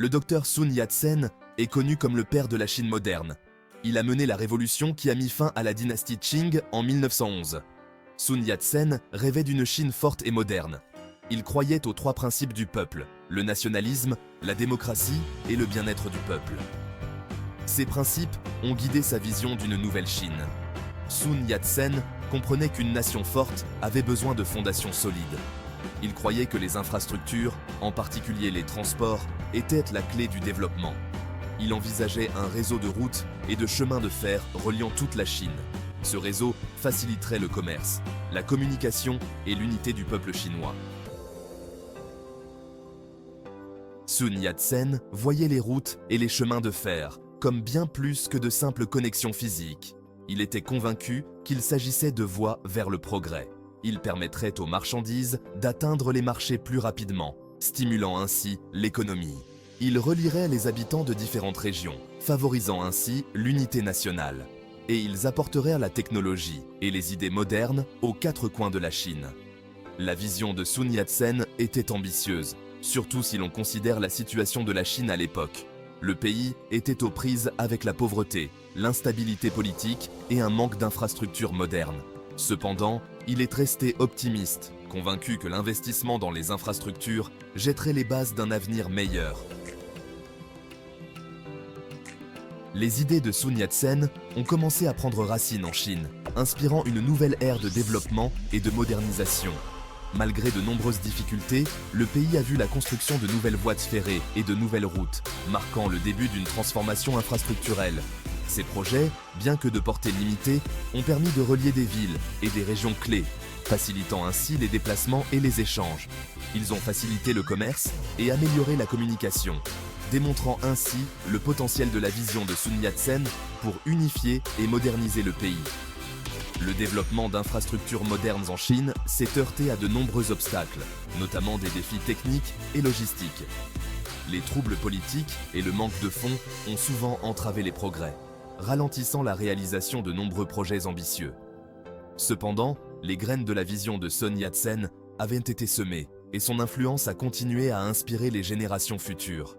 Le docteur Sun Yat-sen est connu comme le père de la Chine moderne. Il a mené la révolution qui a mis fin à la dynastie Qing en 1911. Sun Yat-sen rêvait d'une Chine forte et moderne. Il croyait aux trois principes du peuple, le nationalisme, la démocratie et le bien-être du peuple. Ces principes ont guidé sa vision d'une nouvelle Chine. Sun Yat-sen comprenait qu'une nation forte avait besoin de fondations solides. Il croyait que les infrastructures, en particulier les transports, étaient la clé du développement. Il envisageait un réseau de routes et de chemins de fer reliant toute la Chine. Ce réseau faciliterait le commerce, la communication et l'unité du peuple chinois. Sun Yat-sen voyait les routes et les chemins de fer comme bien plus que de simples connexions physiques. Il était convaincu qu'il s'agissait de voies vers le progrès. Il permettrait aux marchandises d'atteindre les marchés plus rapidement, stimulant ainsi l'économie. Il relierait les habitants de différentes régions, favorisant ainsi l'unité nationale. Et ils apporteraient la technologie et les idées modernes aux quatre coins de la Chine. La vision de Sun Yat-sen était ambitieuse, surtout si l'on considère la situation de la Chine à l'époque. Le pays était aux prises avec la pauvreté, l'instabilité politique et un manque d'infrastructures modernes. Cependant, il est resté optimiste, convaincu que l'investissement dans les infrastructures jetterait les bases d'un avenir meilleur. Les idées de Sun Yat-sen ont commencé à prendre racine en Chine, inspirant une nouvelle ère de développement et de modernisation. Malgré de nombreuses difficultés, le pays a vu la construction de nouvelles voies ferrées et de nouvelles routes, marquant le début d'une transformation infrastructurelle. Ces projets, bien que de portée limitée, ont permis de relier des villes et des régions clés, facilitant ainsi les déplacements et les échanges. Ils ont facilité le commerce et amélioré la communication, démontrant ainsi le potentiel de la vision de Sun Yat-sen pour unifier et moderniser le pays. Le développement d'infrastructures modernes en Chine s'est heurté à de nombreux obstacles, notamment des défis techniques et logistiques. Les troubles politiques et le manque de fonds ont souvent entravé les progrès, ralentissant la réalisation de nombreux projets ambitieux. Cependant, les graines de la vision de Sun Yat-sen avaient été semées et son influence a continué à inspirer les générations futures.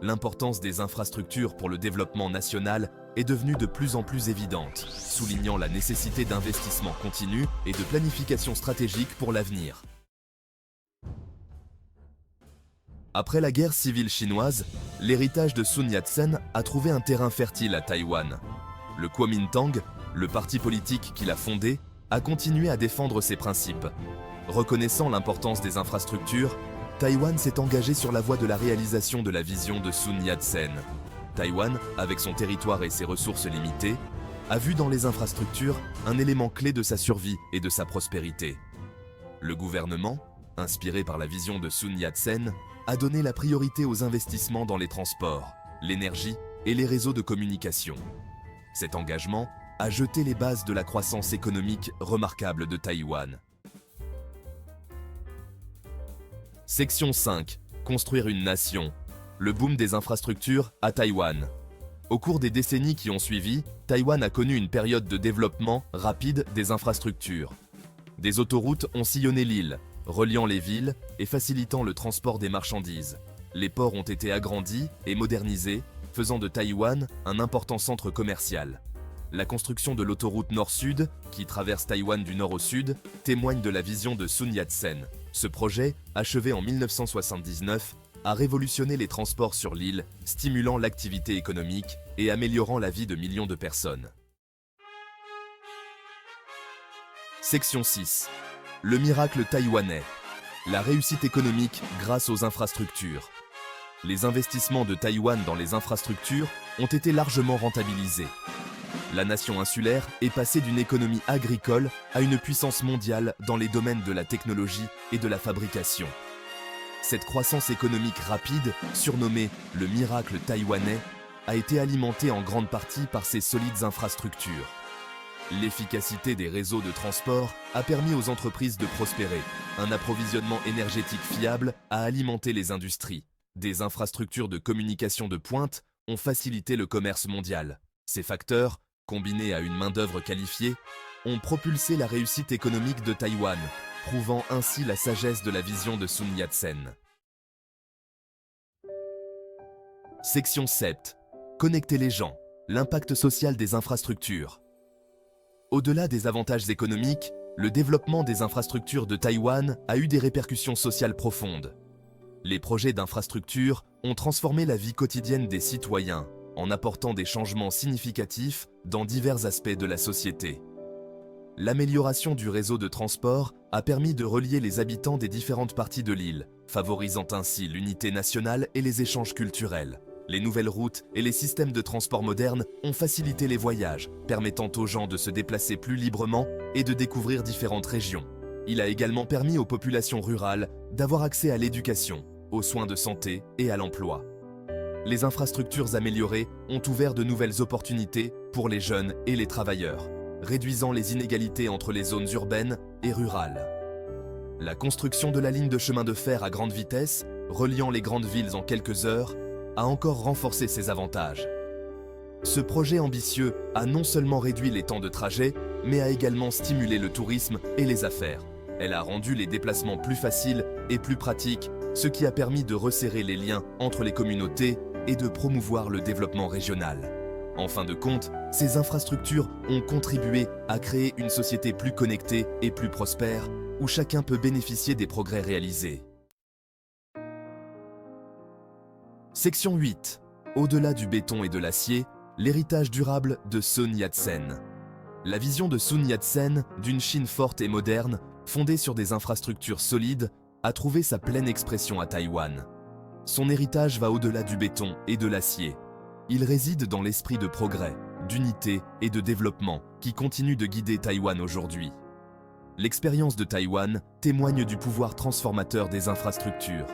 L'importance des infrastructures pour le développement national est devenue de plus en plus évidente, soulignant la nécessité d'investissement continu et de planification stratégique pour l'avenir. Après la guerre civile chinoise, l'héritage de Sun Yat-sen a trouvé un terrain fertile à Taïwan. Le Kuomintang, le parti politique qu'il a fondé, a continué à défendre ses principes. Reconnaissant l'importance des infrastructures, Taïwan s'est engagé sur la voie de la réalisation de la vision de Sun Yat-sen. Taïwan, avec son territoire et ses ressources limitées, a vu dans les infrastructures un élément clé de sa survie et de sa prospérité. Le gouvernement, inspiré par la vision de Sun Yat-sen, a donné la priorité aux investissements dans les transports, l'énergie et les réseaux de communication. Cet engagement a jeté les bases de la croissance économique remarquable de Taïwan. Section 5. Construire une nation. Le boom des infrastructures à Taïwan. Au cours des décennies qui ont suivi, Taïwan a connu une période de développement rapide des infrastructures. Des autoroutes ont sillonné l'île, reliant les villes et facilitant le transport des marchandises. Les ports ont été agrandis et modernisés, faisant de Taïwan un important centre commercial. La construction de l'autoroute Nord-Sud, qui traverse Taïwan du nord au sud, témoigne de la vision de Sun Yat-sen. Ce projet, achevé en 1979, a révolutionné les transports sur l'île, stimulant l'activité économique et améliorant la vie de millions de personnes. Section 6. Le miracle taïwanais. La réussite économique grâce aux infrastructures. Les investissements de Taïwan dans les infrastructures ont été largement rentabilisés. La nation insulaire est passée d'une économie agricole à une puissance mondiale dans les domaines de la technologie et de la fabrication. Cette croissance économique rapide, surnommée le miracle taïwanais, a été alimentée en grande partie par ces solides infrastructures. L'efficacité des réseaux de transport a permis aux entreprises de prospérer. Un approvisionnement énergétique fiable a alimenté les industries. Des infrastructures de communication de pointe ont facilité le commerce mondial. Ces facteurs, combinés à une main-d'œuvre qualifiée, ont propulsé la réussite économique de Taïwan, prouvant ainsi la sagesse de la vision de Sun Yat-sen. Section 7. Connecter les gens. L'impact social des infrastructures. Au-delà des avantages économiques, le développement des infrastructures de Taïwan a eu des répercussions sociales profondes. Les projets d'infrastructures ont transformé la vie quotidienne des citoyens en apportant des changements significatifs dans divers aspects de la société. L'amélioration du réseau de transport a permis de relier les habitants des différentes parties de l'île, favorisant ainsi l'unité nationale et les échanges culturels. Les nouvelles routes et les systèmes de transport modernes ont facilité les voyages, permettant aux gens de se déplacer plus librement et de découvrir différentes régions. Il a également permis aux populations rurales d'avoir accès à l'éducation, aux soins de santé et à l'emploi. Les infrastructures améliorées ont ouvert de nouvelles opportunités pour les jeunes et les travailleurs, réduisant les inégalités entre les zones urbaines et rurales. La construction de la ligne de chemin de fer à grande vitesse, reliant les grandes villes en quelques heures, a encore renforcé ces avantages. Ce projet ambitieux a non seulement réduit les temps de trajet, mais a également stimulé le tourisme et les affaires. Elle a rendu les déplacements plus faciles et plus pratiques, ce qui a permis de resserrer les liens entre les communautés et de promouvoir le développement régional. En fin de compte, ces infrastructures ont contribué à créer une société plus connectée et plus prospère, où chacun peut bénéficier des progrès réalisés. Section 8. Au-delà du béton et de l'acier, l'héritage durable de Sun Yat-sen. La vision de Sun Yat-sen d'une Chine forte et moderne, fondée sur des infrastructures solides, a trouvé sa pleine expression à Taïwan. Son héritage va au-delà du béton et de l'acier. Il réside dans l'esprit de progrès, d'unité et de développement qui continue de guider Taïwan aujourd'hui. L'expérience de Taïwan témoigne du pouvoir transformateur des infrastructures.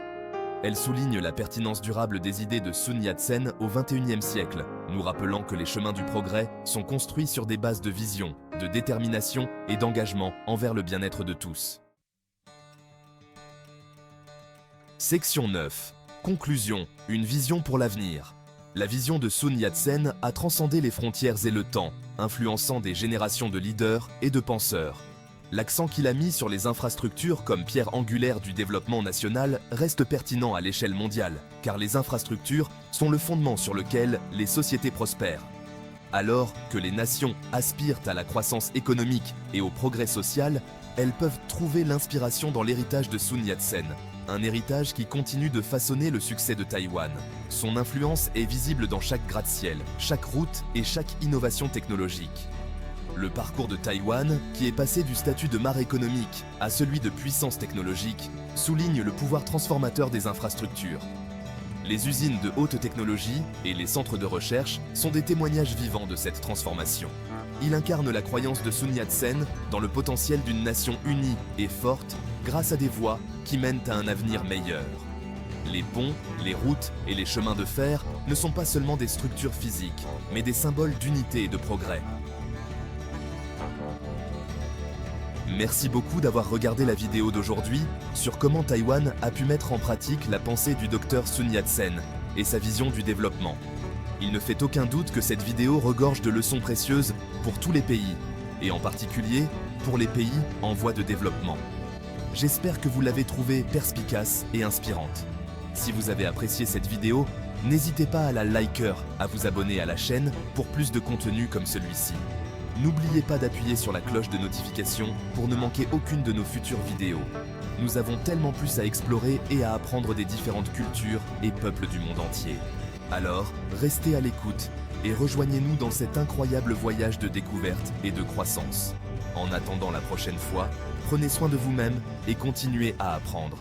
Elle souligne la pertinence durable des idées de Sun Yat-sen au XXIe siècle, nous rappelant que les chemins du progrès sont construits sur des bases de vision, de détermination et d'engagement envers le bien-être de tous. Section 9. Conclusion, une vision pour l'avenir. La vision de Sun Yat-sen a transcendé les frontières et le temps, influençant des générations de leaders et de penseurs. L'accent qu'il a mis sur les infrastructures comme pierre angulaire du développement national reste pertinent à l'échelle mondiale, car les infrastructures sont le fondement sur lequel les sociétés prospèrent. Alors que les nations aspirent à la croissance économique et au progrès social, elles peuvent trouver l'inspiration dans l'héritage de Sun Yat-sen, un héritage qui continue de façonner le succès de Taïwan. Son influence est visible dans chaque gratte-ciel, chaque route et chaque innovation technologique. Le parcours de Taïwan, qui est passé du statut de mare économique à celui de puissance technologique, souligne le pouvoir transformateur des infrastructures. Les usines de haute technologie et les centres de recherche sont des témoignages vivants de cette transformation. Il incarne la croyance de Sun Yat-sen dans le potentiel d'une nation unie et forte grâce à des voies qui mènent à un avenir meilleur. Les ponts, les routes et les chemins de fer ne sont pas seulement des structures physiques, mais des symboles d'unité et de progrès. Merci beaucoup d'avoir regardé la vidéo d'aujourd'hui sur comment Taïwan a pu mettre en pratique la pensée du Dr Sun Yat-sen et sa vision du développement. Il ne fait aucun doute que cette vidéo regorge de leçons précieuses pour tous les pays, et en particulier pour les pays en voie de développement. J'espère que vous l'avez trouvée perspicace et inspirante. Si vous avez apprécié cette vidéo, n'hésitez pas à la liker, à vous abonner à la chaîne pour plus de contenu comme celui-ci. N'oubliez pas d'appuyer sur la cloche de notification pour ne manquer aucune de nos futures vidéos. Nous avons tellement plus à explorer et à apprendre des différentes cultures et peuples du monde entier. Alors, restez à l'écoute et rejoignez-nous dans cet incroyable voyage de découverte et de croissance. En attendant la prochaine fois, prenez soin de vous-même et continuez à apprendre.